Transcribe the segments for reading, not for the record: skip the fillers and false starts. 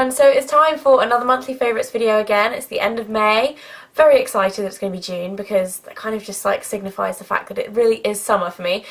everyone, so it's time for another monthly favourites video again. It's the end of May. Very excited that it's going to be June because that kind of just like signifies the fact that it really is summer for me.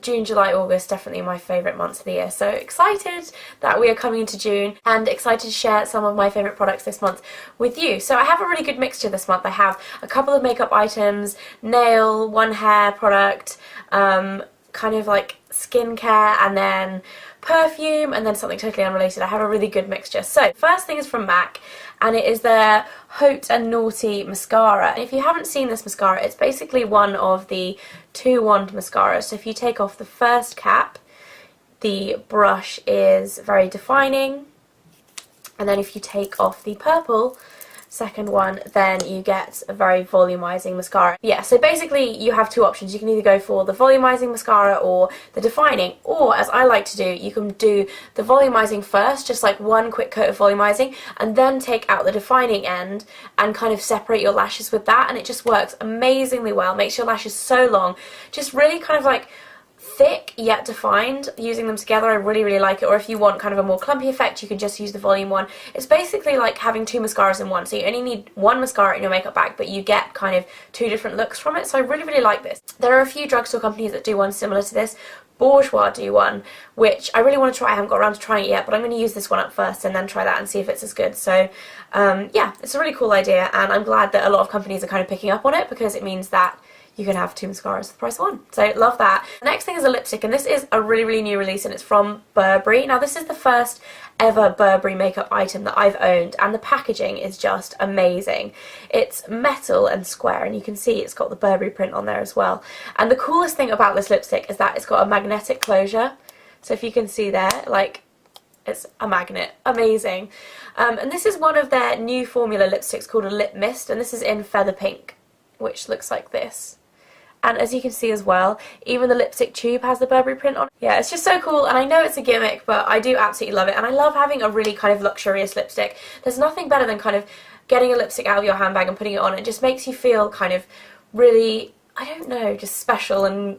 June, July, August, definitely my favourite months of the year. So excited that we are coming into June and excited to share some of my favourite products this month with you. So I have a really good mixture this month. I have a couple of makeup items, nail, one hair product, kind of like skincare, and then perfume, and then something totally unrelated. I have a really good mixture. So first thing is from MAC, and it is their Haute and Naughty mascara. And if you haven't seen this mascara, it's basically one of the two wand mascaras. So if you take off the first cap, the brush is very defining, and then if you take off the purple second one, then you get a very volumizing mascara. Yeah, so basically you have two options. You can either go for the volumizing mascara or the defining, or as I like to do, you can do the volumizing first, just like one quick coat of volumizing, and then take out the defining end and kind of separate your lashes with that, and it just works amazingly well. Makes your lashes so long, just really kind of like thick yet defined. Using them together, I really like it. Or if you want kind of a more clumpy effect, you can just use the volume one. It's basically like having two mascaras in one, so you only need one mascara in your makeup bag, but you get kind of two different looks from it. So I really like this. There are a few drugstore companies that do one similar to this. Bourjois do one, which I really want to try. I haven't got around to trying it yet, but I'm going to use this one up first and then try that and see if it's as good. So yeah, it's a really cool idea, and I'm glad that a lot of companies are kind of picking up on it, because it means that you can have two mascaras for the price of one. So love that. The next thing is a lipstick, and this is a really new release, and it's from Burberry. Now this is the first ever Burberry makeup item that I've owned, and the packaging is just amazing. It's metal and square, and you can see it's got the Burberry print on there as well. And the coolest thing about this lipstick is that it's got a magnetic closure. So if you can see there, like, it's a magnet. Amazing. And this is one of their new formula lipsticks called a lip mist, and this is in Feather Pink, which looks like this. And as you can see as well, even the lipstick tube has the Burberry print on it. Yeah, it's just so cool, and I know it's a gimmick, but I do absolutely love it. And I love having a really kind of luxurious lipstick. There's nothing better than kind of getting a lipstick out of your handbag and putting it on. It just makes you feel kind of really, I don't know, just special and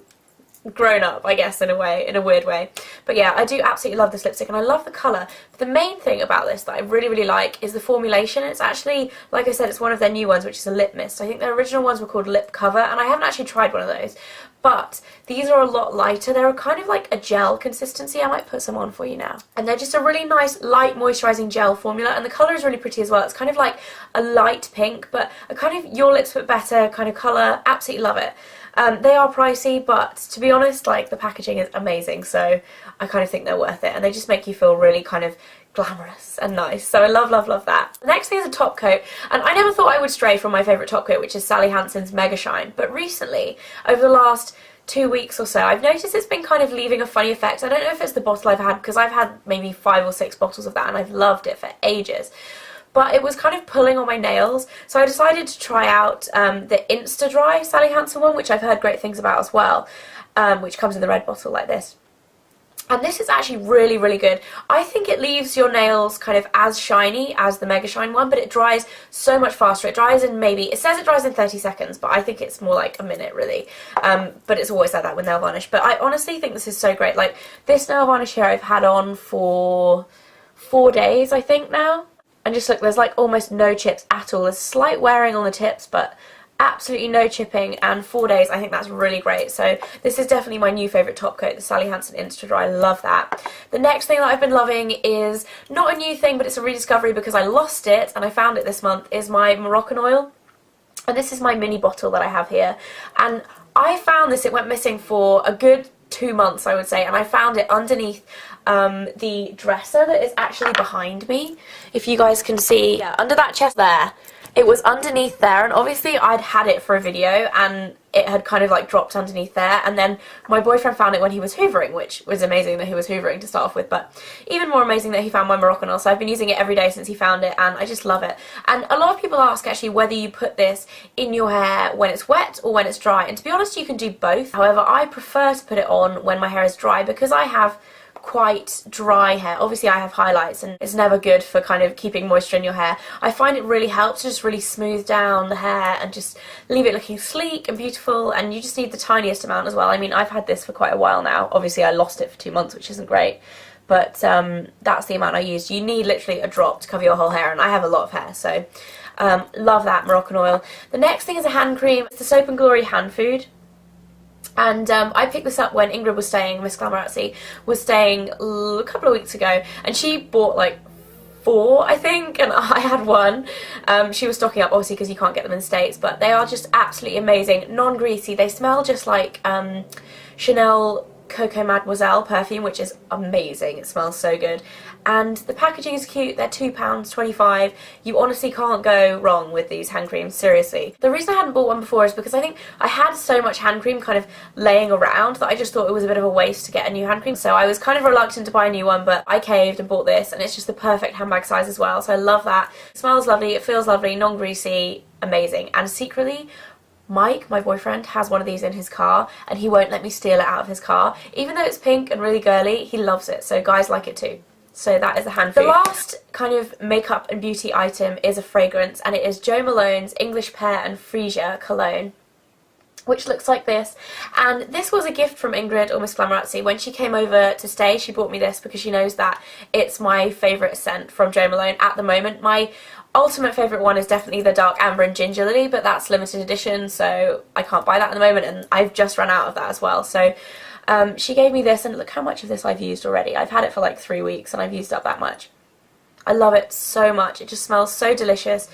grown up, I guess, in a way, in a weird way. But yeah, I do absolutely love this lipstick, and I love the colour. But the main thing about this that I really like is the formulation. It's actually, like I said, it's one of their new ones, which is a lip mist. I think their original ones were called lip cover, and I haven't actually tried one of those. But these are a lot lighter. They're kind of like a gel consistency. I might put some on for you now. And they're just a really nice, light, moisturising gel formula, and the colour is really pretty as well. It's kind of like a light pink, but a kind of your lips but better kind of colour. Absolutely love it. They are pricey, but to be honest, like, the packaging is amazing, so I kind of think they're worth it, and they just make you feel really kind of glamorous and nice. So I love that. The next thing is a top coat, and I never thought I would stray from my favourite top coat, which is Sally Hansen's Mega Shine, but recently, over the last 2 weeks or so, I've noticed it's been kind of leaving a funny effect. I don't know if it's the bottle I've had, because I've had maybe 5 or 6 bottles of that, and I've loved it for ages. But it was kind of pulling on my nails, so I decided to try out the Insta Dry Sally Hansen one, which I've heard great things about as well, which comes in the red bottle like this. And this is actually really good. I think it leaves your nails kind of as shiny as the Mega Shine one, but it dries so much faster. It dries in it says it dries in 30 seconds, but I think it's more like a minute really. But it's always like that with nail varnish. But I honestly think this is so great. Like, this nail varnish here I've had on for 4 days, I think, now. And just look, there's like almost no chips at all. There's slight wearing on the tips, but absolutely no chipping, and 4 days, I think that's really great. So this is definitely my new favourite top coat, the Sally Hansen Insta Dry. I love that. The next thing that I've been loving is not a new thing, but it's a rediscovery because I lost it and I found it this month, is my Moroccan oil. And this is my mini bottle that I have here. And I found this, it went missing for a good 2 months, I would say, and I found it underneath the dresser that is actually behind me. If you guys can see, yeah, under that chest there. It was underneath there, and obviously I'd had it for a video and it had kind of like dropped underneath there, and then my boyfriend found it when he was hoovering, which was amazing that he was hoovering to start off with, but even more amazing that he found my Moroccan oil. So I've been using it every day since he found it, and I just love it. And a lot of people ask actually whether you put this in your hair when it's wet or when it's dry, and to be honest, you can do both. However, I prefer to put it on when my hair is dry because I have quite dry hair. Obviously I have highlights, and it's never good for kind of keeping moisture in your hair. I find it really helps to just really smooth down the hair and just leave it looking sleek and beautiful, and you just need the tiniest amount as well. I mean, I've had this for quite a while now. Obviously I lost it for 2 months, which isn't great, but that's the amount I used. You need literally a drop to cover your whole hair, and I have a lot of hair, so love that Moroccan oil. The next thing is a hand cream. It's the Soap and Glory hand food. And I picked this up when Ingrid was staying, Miss Glamorazzi was staying a couple of weeks ago, and she bought like 4, I think, and I had 1. She was stocking up, obviously, because you can't get them in the States, but they are just absolutely amazing, non-greasy. They smell just like Chanel Coco Mademoiselle perfume, which is amazing. It smells so good, and the packaging is cute. They're £2.25. You honestly can't go wrong with these hand creams, seriously. The reason I hadn't bought one before is because I think I had so much hand cream kind of laying around that I just thought it was a bit of a waste to get a new hand cream, so I was kind of reluctant to buy a new one, but I caved and bought this, and it's just the perfect handbag size as well, so I love that. It smells lovely, it feels lovely, non-greasy, amazing. And secretly, Mike, my boyfriend, has one of these in his car, and he won't let me steal it out of his car. Even though it's pink and really girly, he loves it, so guys like it too. So that is the hand food. The last kind of makeup and beauty item is a fragrance, and it is Jo Malone's English Pear and Freesia cologne, which looks like this. And this was a gift from Ingrid, or Miss Glamorazzi. When she came over to stay, she bought me this because she knows that it's my favourite scent from Jo Malone at the moment. My ultimate favourite one is definitely the Dark Amber and Ginger Lily, but that's limited edition, so I can't buy that at the moment, and I've just run out of that as well. So she gave me this, and look how much of this I've used already. I've had it for like 3 weeks, and I've used up that much. I love it so much. It just smells so delicious.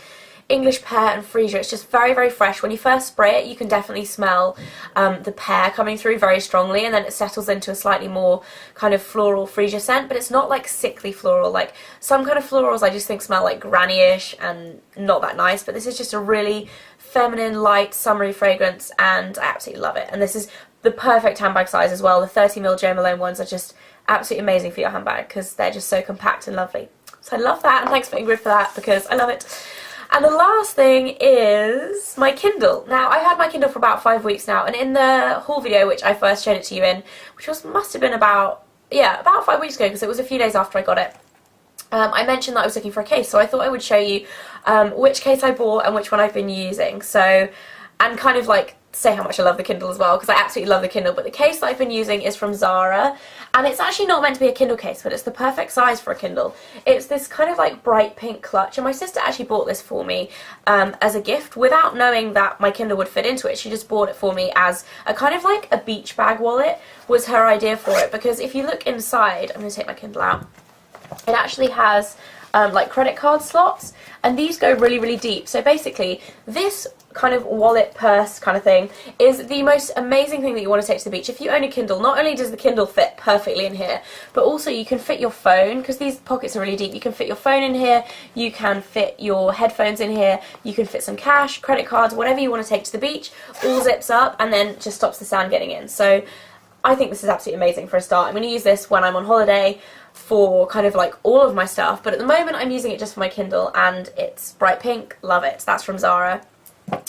English Pear and Freesia. It's just very, very fresh. When you first spray it, you can definitely smell the pear coming through very strongly, and then it settles into a slightly more kind of floral Freesia scent, but it's not like sickly floral. Like some kind of florals I just think smell like granny-ish and not that nice, but this is just a really feminine, light, summery fragrance, and I absolutely love it. And this is the perfect handbag size as well. The 30ml Jo Malone ones are just absolutely amazing for your handbag because they're just so compact and lovely. So I love that, and thanks for Ingrid for that because I love it. And the last thing is my Kindle. Now, I've had my Kindle for about 5 weeks now, and in the haul video, which I first showed it to you in, which must have been about 5 weeks ago, because it was a few days after I got it, I mentioned that I was looking for a case, so I thought I would show you which case I bought and which one I've been using. So, and kind of like say how much I love the Kindle as well, because I absolutely love the Kindle. But the case that I've been using is from Zara, and it's actually not meant to be a Kindle case, but it's the perfect size for a Kindle. It's this kind of like bright pink clutch, and my sister actually bought this for me as a gift without knowing that my Kindle would fit into it. She just bought it for me as a kind of like a beach bag wallet was her idea for it, because if you look inside, I'm going to take my Kindle out, it actually has like credit card slots, and these go really, really deep. So basically, this kind of wallet purse kind of thing is the most amazing thing that you want to take to the beach. If you own a Kindle, not only does the Kindle fit perfectly in here, but also you can fit your phone, because these pockets are really deep. You can fit your phone in here, you can fit your headphones in here, you can fit some cash, credit cards, whatever you want to take to the beach, all zips up and then just stops the sand getting in. So I think this is absolutely amazing for a start. I'm going to use this when I'm on holiday for kind of like all of my stuff, but at the moment I'm using it just for my Kindle, and it's bright pink, love it. That's from Zara.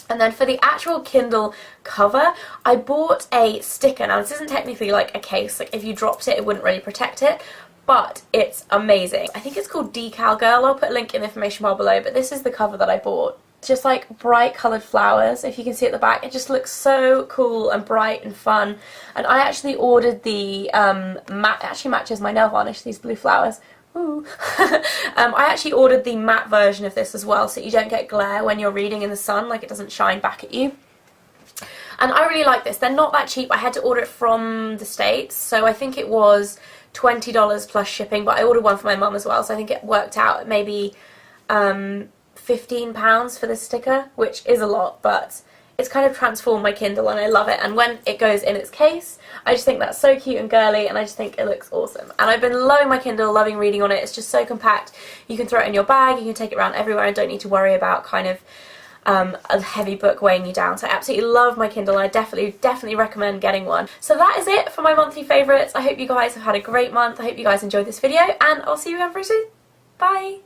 And then for the actual Kindle cover, I bought a sticker. Now this isn't technically like a case, like if you dropped it, it wouldn't really protect it, but it's amazing. I think it's called Decal Girl. I'll put a link in the information bar below, but this is the cover that I bought. Just like bright coloured flowers, if you can see at the back. It just looks so cool and bright and fun. And I actually ordered the matte, actually matches my nail varnish, these blue flowers. Ooh. I actually ordered the matte version of this as well, so you don't get glare when you're reading in the sun, like it doesn't shine back at you. And I really like this. They're not that cheap. I had to order it from the States, so I think it was $20 plus shipping, but I ordered one for my mum as well, so I think it worked out at maybe £15 for this sticker, which is a lot, but it's kind of transformed my Kindle and I love it. And when it goes in its case, I just think that's so cute and girly, and I just think it looks awesome. And I've been loving my Kindle, loving reading on it. It's just so compact. You can throw it in your bag, you can take it around everywhere and don't need to worry about kind of a heavy book weighing you down. So I absolutely love my Kindle, and I definitely recommend getting one. So that is it for my monthly favourites. I hope you guys have had a great month. I hope you guys enjoyed this video, and I'll see you again very soon. Bye!